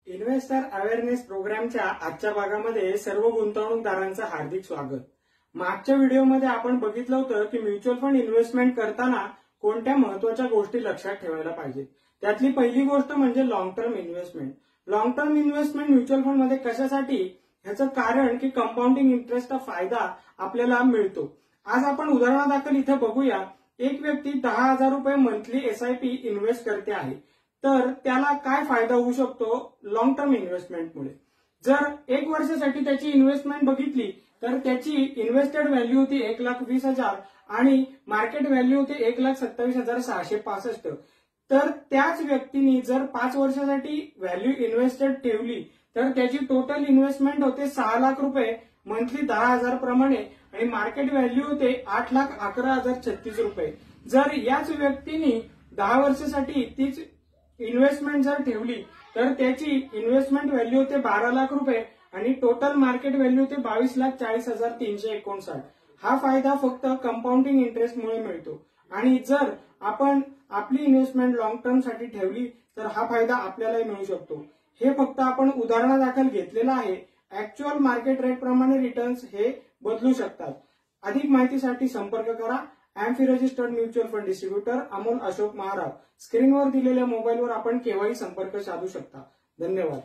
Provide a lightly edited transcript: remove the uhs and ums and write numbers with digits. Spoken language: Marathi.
इन्व्हेस्टर अवेअरनेस प्रोग्रामच्या आजच्या भागामध्ये सर्व गुंतवणूकदारांचं हार्दिक स्वागत। मागच्या व्हिडिओमध्ये आपण बघितलं होतं की म्युच्युअल फंड इन्व्हेस्टमेंट करताना कोणत्या महत्त्वाच्या गोष्टी लक्षात ठेवायला पाहिजेत। त्यातली पहिली गोष्ट म्हणजे long term investment. Long term investment mutual fund मध्ये कशासाठी, ह्याचं कारण की कंपाऊंडिंग इंटरेस्टचा फायदा आपल्याला मिळतो। आज आपण उदाहरणादाखल इथे बघूया, एक व्यक्ती 10,000 रुपये मंथली एसआयपी इन्व्हेस्ट करते आहे, तर त्याला काय फायदा होऊ शकतो लॉंग टर्म इन्व्हेस्टमेंटमुळे। जर एक वर्षासाठी त्याची इन्व्हेस्टमेंट बघितली तर त्याची इन्व्हेस्टेड व्हॅल्यू होती 1,20,000 आणि मार्केट व्हॅल्यू होते 1,27,665। तर त्याच व्यक्तीने जर 5 वर्षासाठी व्हॅल्यू इन्व्हेस्टेड ठेवली तर त्याची टोटल इन्व्हेस्टमेंट होते 6 लाख रुपये मंथली 10,000 प्रमाणे आणि मार्केट व्हॅल्यू होते 8,11,036 रुपये। जर याच व्यक्तीने 10 वर्षासाठी तीच इन्व्हेस्टमेंट जर ठेवली तर त्याची इन्व्हेस्टमेंट व्हॅल्यू होते 12 लाख रुपये आणि टोटल मार्केट व्हॅल्यू होते 22,40,359। हा फायदा फक्त कंपाऊंडिंग इंटरेस्टमुळे मिळतो आणि जर आपण आपली इन्व्हेस्टमेंट लॉंग टर्म साठी ठेवली तर हा फायदा आपल्यालाही मिळू शकतो। हे फक्त आपण उदाहरणादाखल घेतलेलं आहे। ऍक्च्युअल मार्केट रेट प्रमाणे रिटर्न्स हे बदलू शकतात। अधिक माहितीसाठी संपर्क करा। Amphi registered mutual fund distributor Amol Ashok Maharao. स्क्रीनवर दिलेल्या मोबाईलवर आपण केव्हाही संपर्क साधू शकता। धन्यवाद।